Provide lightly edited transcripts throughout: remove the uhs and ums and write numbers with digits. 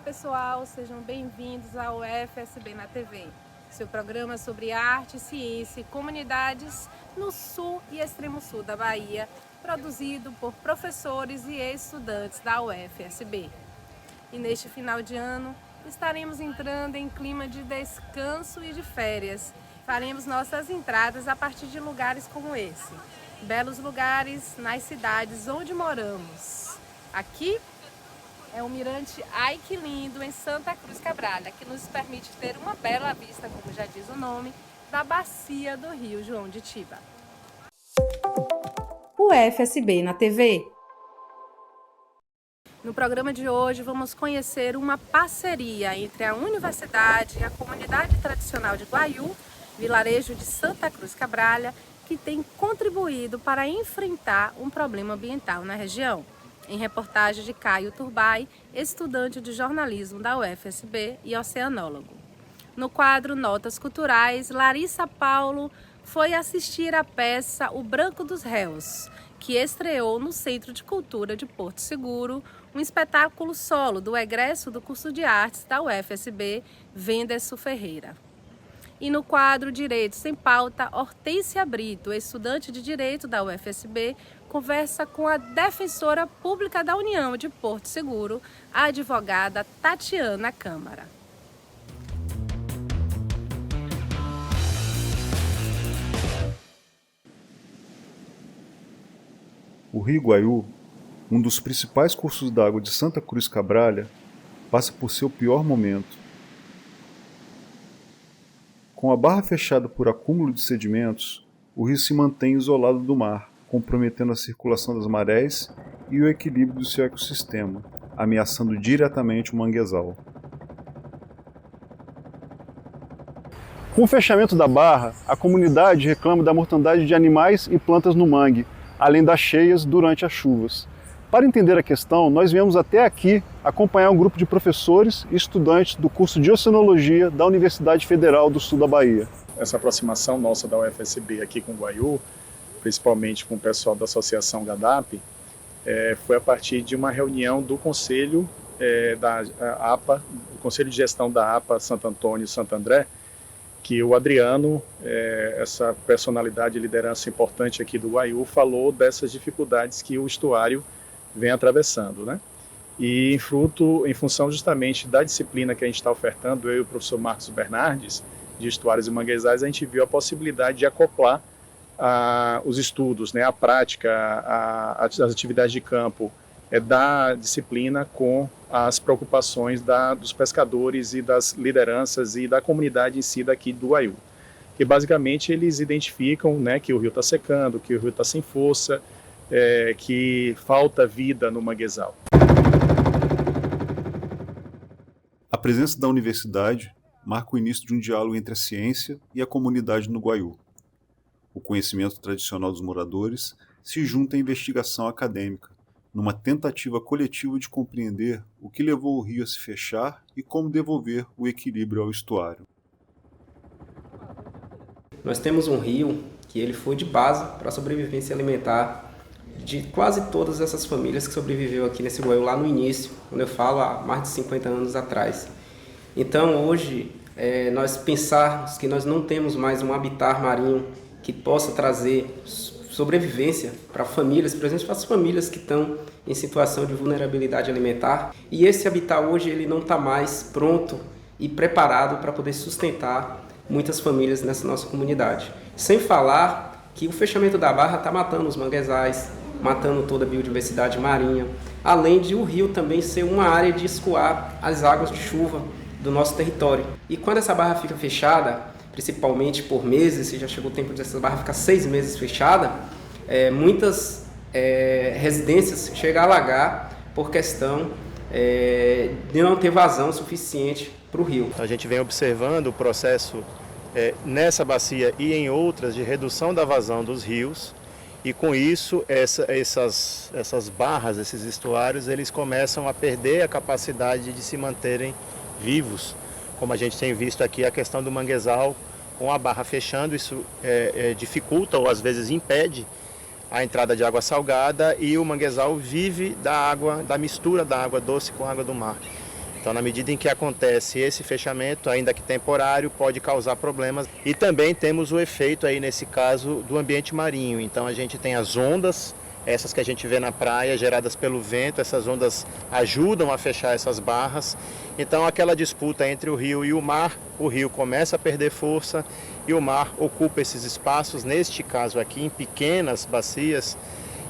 pessoal, sejam bem-vindos ao UFSB na TV, seu programa sobre arte, ciência e comunidades no sul e extremo sul da Bahia, produzido por professores e estudantes da UFSB. E neste final de ano, estaremos entrando em clima de descanso e de férias. Faremos nossas entradas a partir de lugares como esse, belos lugares nas cidades onde moramos. Aqui é o Mirante Ai Que Lindo, em Santa Cruz Cabralha, que nos permite ter uma bela vista, como já diz o nome, da bacia do Rio João de Tiba. O UFSB na TV. No programa de hoje vamos conhecer uma parceria entre a universidade e a comunidade tradicional de Guaiú, vilarejo de Santa Cruz Cabralha, que tem contribuído para enfrentar um problema ambiental na região. Em reportagem de Caio Turbay, estudante de jornalismo da UFSB e oceanólogo. No quadro Notas Culturais, Larissa Paulo foi assistir à peça O Branco dos Réus, que estreou no Centro de Cultura de Porto Seguro, um espetáculo solo do egresso do curso de artes da UFSB, Venderson Ferreira. E no quadro Direitos em Pauta, Hortência Brito, estudante de Direito da UFSB, conversa com a Defensora Pública da União de Porto Seguro, a advogada Tatiana Câmara. O Rio Guaiú, um dos principais cursos d'água de Santa Cruz Cabralha, passa por seu pior momento. Com a barra fechada por acúmulo de sedimentos, o rio se mantém isolado do mar, comprometendo a circulação das marés e o equilíbrio do seu ecossistema, ameaçando diretamente o manguezal. Com o fechamento da barra, a comunidade reclama da mortandade de animais e plantas no mangue, além das cheias durante as chuvas. Para entender a questão, nós viemos até aqui acompanhar um grupo de professores e estudantes do curso de Oceanologia da Universidade Federal do Sul da Bahia. Essa aproximação nossa da UFSB aqui com o Guaiú, principalmente com o pessoal da Associação GADAP, foi a partir de uma reunião do Conselho da APA, o Conselho de Gestão da APA Santo Antônio e Santo André, que o Adriano, essa personalidade e liderança importante aqui do Guaiú, falou dessas dificuldades que o estuário vem atravessando, né? E em função justamente da disciplina que a gente está ofertando, eu e o professor Marcos Bernardes, de Estuários e Manguezais, a gente viu a possibilidade de acoplar os estudos, né, a prática, as atividades de campo da disciplina com as preocupações dos pescadores e das lideranças e da comunidade em si daqui do Guaiú. Que basicamente eles identificam, né, que o rio está secando, que o rio está sem força, que falta vida no manguezal. A presença da universidade marca o início de um diálogo entre a ciência e a comunidade no Guaiú. O conhecimento tradicional dos moradores se junta à investigação acadêmica, numa tentativa coletiva de compreender o que levou o rio a se fechar e como devolver o equilíbrio ao estuário. Nós temos um rio que ele foi de base para a sobrevivência alimentar de quase todas essas famílias que sobreviveu aqui nesse Guaiú lá no início, quando eu falo há mais de 50 anos atrás. Então hoje, nós pensarmos que nós não temos mais um habitat marinho que possa trazer sobrevivência para famílias, por exemplo, para as famílias que estão em situação de vulnerabilidade alimentar, e esse habitat hoje ele não está mais pronto e preparado para poder sustentar muitas famílias nessa nossa comunidade. Sem falar que o fechamento da barra está matando os manguezais, matando toda a biodiversidade marinha, além de o rio também ser uma área de escoar as águas de chuva do nosso território. E quando essa barra fica fechada, principalmente por meses, se já chegou o tempo dessa barra ficar 6 meses fechada, muitas residências chegam a alagar por questão de não ter vazão suficiente para o rio. A gente vem observando o processo nessa bacia e em outras de redução da vazão dos rios, e com isso essas barras, esses estuários, eles começam a perder a capacidade de se manterem vivos, como a gente tem visto aqui a questão do manguezal. Com a barra fechando, isso dificulta ou às vezes impede a entrada de água salgada, e o manguezal vive da mistura da água doce com a água do mar. Então, na medida em que acontece esse fechamento, ainda que temporário, pode causar problemas. E também temos o efeito aí, nesse caso, do ambiente marinho. Então, a gente tem as ondas, essas que a gente vê na praia, geradas pelo vento. Essas ondas ajudam a fechar essas barras. Então, aquela disputa entre o rio e o mar, o rio começa a perder força e o mar ocupa esses espaços, neste caso aqui, em pequenas bacias,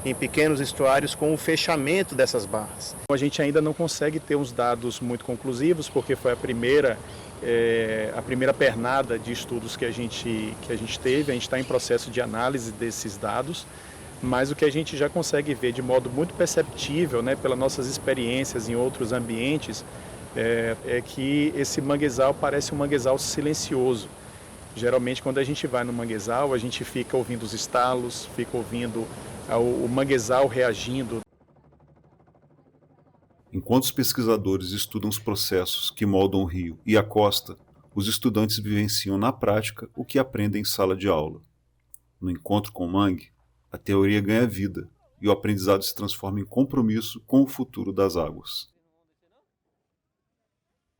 em pequenos estuários, com o fechamento dessas barras. A gente ainda não consegue ter uns dados muito conclusivos, porque foi a primeira pernada de estudos que a gente teve. A gente está em processo de análise desses dados, mas o que a gente já consegue ver de modo muito perceptível, né, pelas nossas experiências em outros ambientes, é que esse manguezal parece um manguezal silencioso. Geralmente, quando a gente vai no manguezal, a gente fica ouvindo os estalos, fica ouvindo o manguezal reagindo. Enquanto os pesquisadores estudam os processos que moldam o rio e a costa, os estudantes vivenciam na prática o que aprendem em sala de aula. No encontro com o mangue, a teoria ganha vida e o aprendizado se transforma em compromisso com o futuro das águas.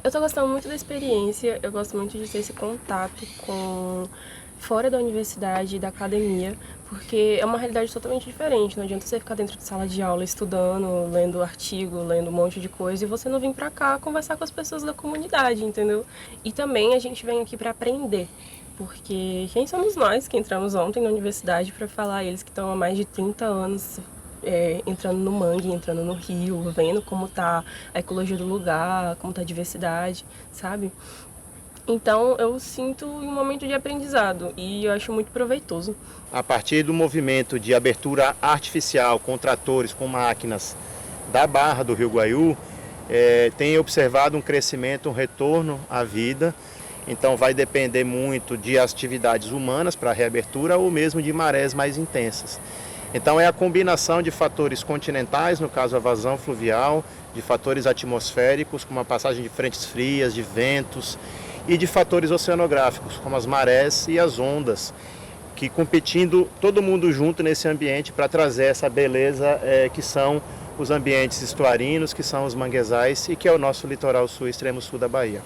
Eu estou gostando muito da experiência, eu gosto muito de ter esse contato com fora da universidade e da academia, porque é uma realidade totalmente diferente. Não adianta você ficar dentro de sala de aula estudando, lendo artigo, lendo um monte de coisa e você não vir para cá conversar com as pessoas da comunidade, entendeu? E também a gente vem aqui para aprender, porque quem somos nós que entramos ontem na universidade para falar eles que estão há mais de 30 anos entrando no mangue, entrando no rio, vendo como tá a ecologia do lugar, como tá a diversidade, sabe? Então eu sinto um momento de aprendizado e eu acho muito proveitoso. A partir do movimento de abertura artificial com tratores, com máquinas da barra do Rio Guaiú, tem observado um crescimento, um retorno à vida. Então vai depender muito de atividades humanas para a reabertura ou mesmo de marés mais intensas. Então é a combinação de fatores continentais, no caso a vazão fluvial, de fatores atmosféricos, como a passagem de frentes frias, de ventos, e de fatores oceanográficos, como as marés e as ondas, que competindo todo mundo junto nesse ambiente para trazer essa beleza que são os ambientes estuarinos, que são os manguezais e que é o nosso litoral sul, extremo sul da Bahia.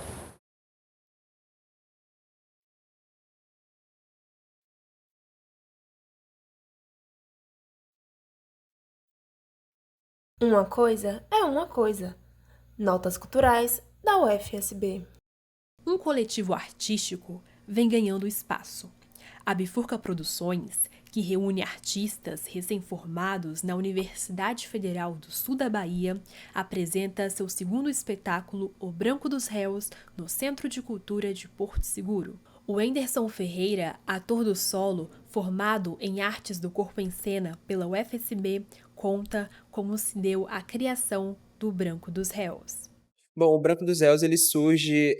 Uma coisa é uma coisa. Notas culturais da UFSB. Um coletivo artístico vem ganhando espaço. A Bifurca Produções, que reúne artistas recém-formados na Universidade Federal do Sul da Bahia, apresenta seu segundo espetáculo, O Branco dos Réus, no Centro de Cultura de Porto Seguro. O Enderson Ferreira, ator do solo, formado em Artes do Corpo em Cena pela UFSB, conta como se deu a criação do Branco dos Réus. Bom, o Branco dos Réus ele surge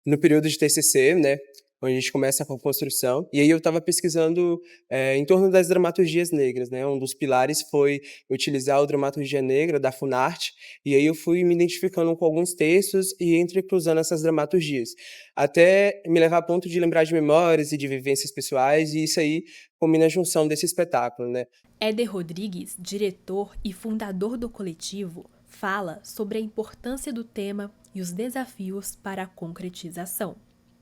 no período de TCC, né, onde a gente começa com a construção, e aí eu estava pesquisando em torno das dramaturgias negras, né, um dos pilares foi utilizar a dramaturgia negra da Funarte, e aí eu fui me identificando com alguns textos e entrecruzando essas dramaturgias, até me levar a ponto de lembrar de memórias e de vivências pessoais, e isso aí combina a junção desse espetáculo, né. Éder Rodrigues, diretor e fundador do coletivo, fala sobre a importância do tema e os desafios para a concretização.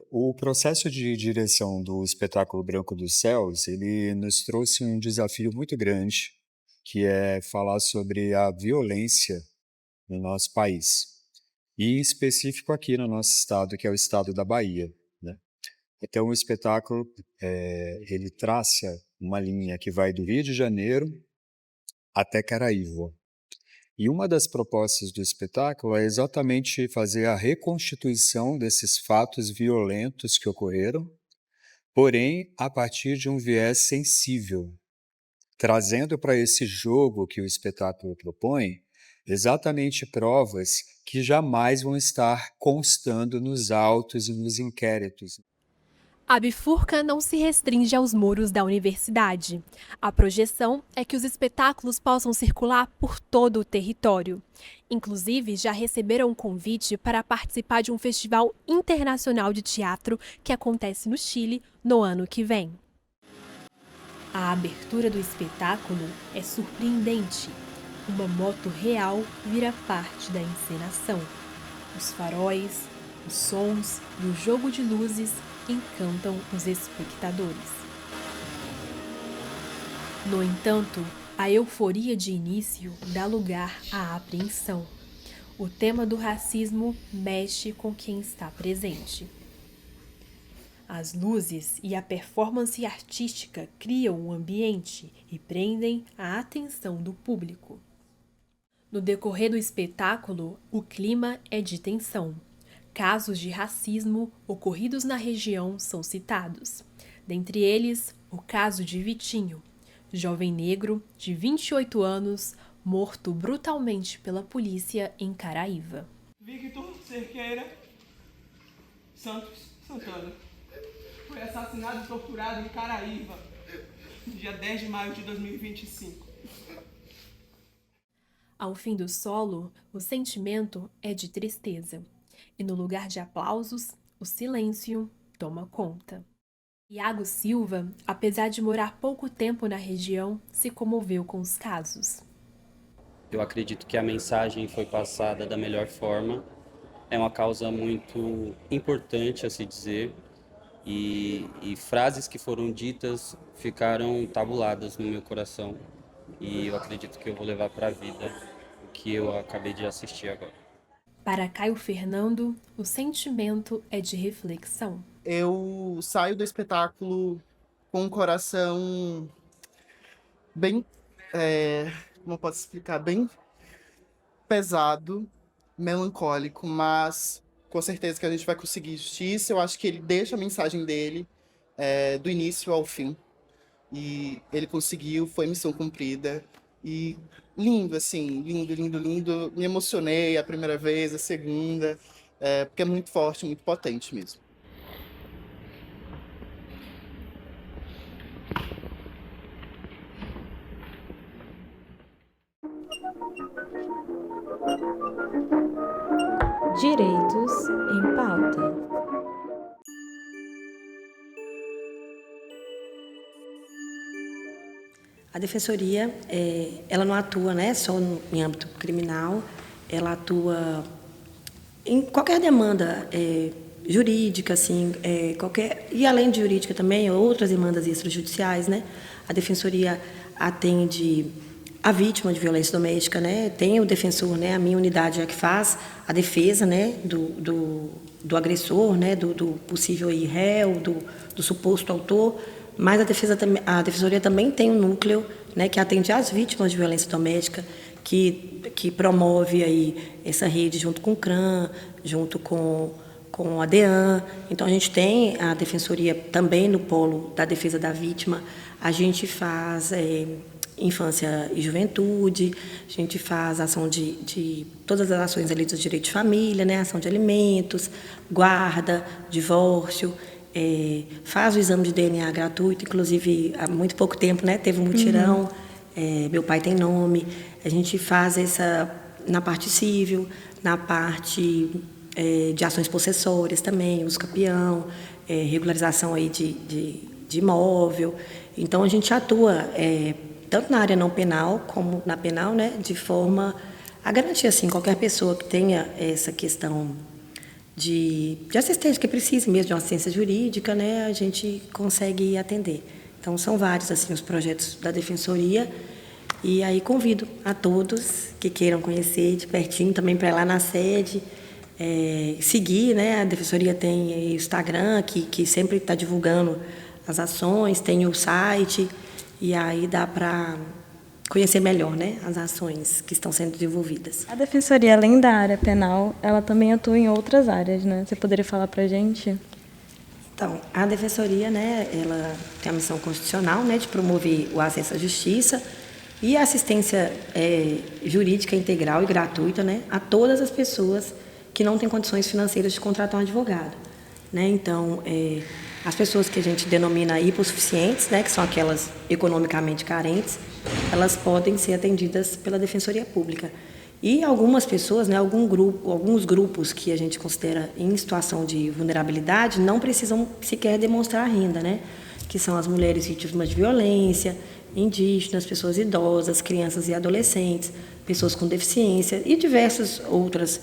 O processo de direção do espetáculo Branco dos Céus, ele nos trouxe um desafio muito grande, que é falar sobre a violência no nosso país, e em específico aqui no nosso estado, que é o estado da Bahia, né? Então o espetáculo, ele traça uma linha que vai do Rio de Janeiro até Caraíva. E uma das propostas do espetáculo é exatamente fazer a reconstituição desses fatos violentos que ocorreram, porém a partir de um viés sensível, trazendo para esse jogo que o espetáculo propõe exatamente provas que jamais vão estar constando nos autos e nos inquéritos. A Bifurca não se restringe aos muros da universidade. A projeção é que os espetáculos possam circular por todo o território. Inclusive, já receberam um convite para participar de um festival internacional de teatro que acontece no Chile no ano que vem. A abertura do espetáculo é surpreendente. uma moto real vira parte da encenação. Os faróis, os sons e o jogo de luzes encantam os espectadores. No entanto, a euforia de início dá lugar à apreensão. O tema do racismo mexe com quem está presente. As luzes e a performance artística criam um ambiente e prendem a atenção do público. No decorrer do espetáculo, o clima é de tensão. Casos de racismo ocorridos na região são citados. Dentre eles, o caso de Vitinho, jovem negro de 28 anos, morto brutalmente pela polícia em Caraíva. Victor Cerqueira Santos Santana foi assassinado e torturado em Caraíva, no dia 10 de maio de 2025. Ao fim do solo, o sentimento é de tristeza, e no lugar de aplausos, o silêncio toma conta. Iago Silva, apesar de morar pouco tempo na região, se comoveu com os casos. Eu acredito que a mensagem foi passada da melhor forma. É uma causa muito importante a se dizer, e frases que foram ditas ficaram tabuladas no meu coração, e eu acredito que eu vou levar para a vida o que eu acabei de assistir agora. Para Caio Fernando, o sentimento é de reflexão. Eu saio do espetáculo com um coração bem, como eu posso explicar, bem pesado, melancólico, mas com certeza que a gente vai conseguir justiça. Eu acho que ele deixa a mensagem dele do início ao fim. E ele conseguiu, foi missão cumprida. E lindo, assim, lindo, lindo, lindo. Me emocionei a primeira vez, a segunda, porque é muito forte, muito potente mesmo. Direitos em pauta. A Defensoria, ela não atua, né, só em âmbito criminal, ela atua em qualquer demanda jurídica, assim, e além de jurídica também, outras demandas extrajudiciais, né? A Defensoria atende a vítima de violência doméstica, né? Tem o defensor, né? A minha unidade é que faz a defesa, né? Do agressor, né? Do possível aí réu, do suposto autor. Mas a Defensoria também tem um núcleo, né? Que atende às vítimas de violência doméstica, que promove aí essa rede junto com o CRAM, junto com a DEAN. Então, a gente tem a Defensoria também no polo da defesa da vítima. A gente faz infância e juventude, a gente faz ação de todas as ações ali dos direitos de família, né? Ação de alimentos, guarda, divórcio, faz o exame de DNA gratuito, inclusive há muito pouco tempo, né? Teve um mutirão, Meu Pai Tem Nome. A gente faz na parte civil, na parte de ações possessórias também, uso capião, regularização aí de imóvel. Então, a gente atua tanto na área não penal como na penal, né, de forma a garantir, assim, qualquer pessoa que tenha essa questão de assistência, que precise mesmo de uma assistência jurídica, né, a gente consegue atender. Então, são vários, assim, os projetos da Defensoria, e aí convido a todos que queiram conhecer de pertinho, também para ir lá na sede, seguir, né, a Defensoria tem o Instagram, que sempre está divulgando as ações, tem o site, e aí dá para conhecer melhor, né, as ações que estão sendo desenvolvidas. A Defensoria, além da área penal, ela também atua em outras áreas, né? Você poderia falar para a gente? Então, a Defensoria, né, ela tem a missão constitucional, né, de promover o acesso à justiça e a assistência jurídica integral e gratuita, né, a todas as pessoas que não têm condições financeiras de contratar um advogado, né? Então, as pessoas que a gente denomina hipossuficientes, né, que são aquelas economicamente carentes, elas podem ser atendidas pela Defensoria Pública. E algumas pessoas, né, alguns grupos que a gente considera em situação de vulnerabilidade não precisam sequer demonstrar renda, né, que são as mulheres vítimas de violência, indígenas, pessoas idosas, crianças e adolescentes, pessoas com deficiência e diversas outras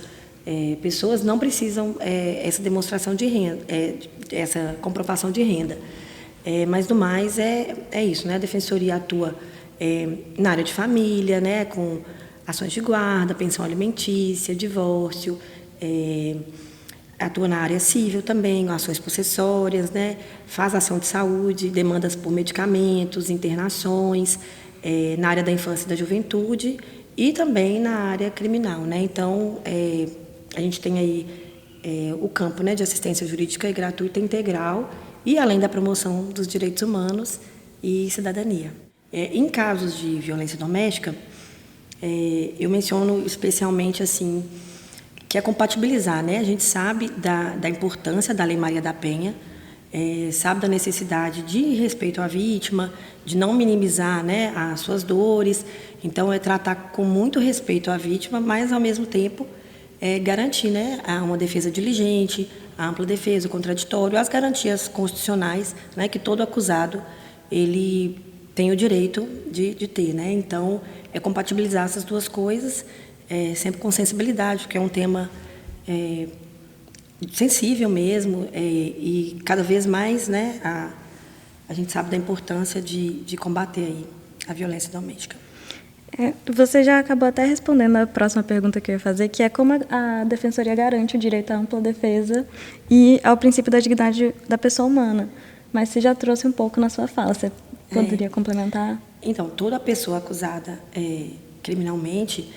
pessoas não precisam essa demonstração de renda, essa comprovação de renda. Mas, do mais, é isso, né? A Defensoria atua na área de família, né? Com ações de guarda, pensão alimentícia, divórcio, atua na área civil também, ações possessórias, né? Faz ação de saúde, demandas por medicamentos, internações, na área da infância e da juventude e também na área criminal, né? Então, a gente tem aí o campo, né, de assistência jurídica e gratuita integral e além da promoção dos direitos humanos e cidadania. Em casos de violência doméstica, eu menciono especialmente assim que é compatibilizar, né? A gente sabe da importância da Lei Maria da Penha, sabe da necessidade de respeito à vítima, de não minimizar, né, as suas dores. Então, tratar com muito respeito à vítima, mas, ao mesmo tempo, garantir, né, uma defesa diligente, a ampla defesa, o contraditório, as garantias constitucionais, né, que todo acusado ele tem o direito de ter. Né? Então, compatibilizar essas duas coisas, sempre com sensibilidade, porque é um tema sensível mesmo, e cada vez mais, né, a gente sabe da importância de combater aí a violência doméstica. Você já acabou até respondendo a próxima pergunta que eu ia fazer, que é como a Defensoria garante o direito à ampla defesa e ao princípio da dignidade da pessoa humana. Mas você já trouxe um pouco na sua fala, você poderia complementar? Então, toda pessoa acusada criminalmente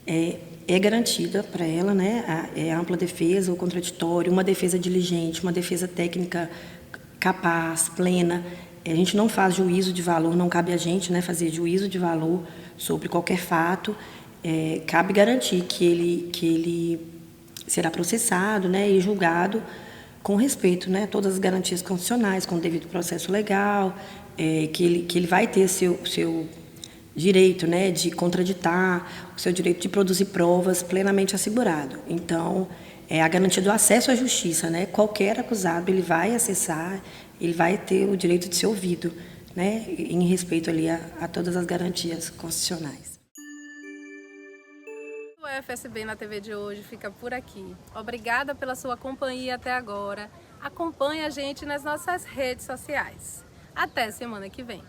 é garantida para ela, né, a ampla defesa, o contraditório, uma defesa diligente, uma defesa técnica capaz, plena. A gente não faz juízo de valor, não cabe a gente, né, fazer juízo de valor sobre qualquer fato. Cabe garantir que ele será processado, né, e julgado com respeito, né, a todas as garantias constitucionais, com o devido processo legal, que ele vai ter seu direito, né, de contraditar, o seu direito de produzir provas plenamente assegurado. Então, a garantia do acesso à justiça, né? Qualquer acusado ele vai acessar, ele vai ter o direito de ser ouvido, né, em respeito ali a todas as garantias constitucionais. O UFSB na TV de hoje fica por aqui. Obrigada pela sua companhia até agora. Acompanhe a gente nas nossas redes sociais. Até semana que vem.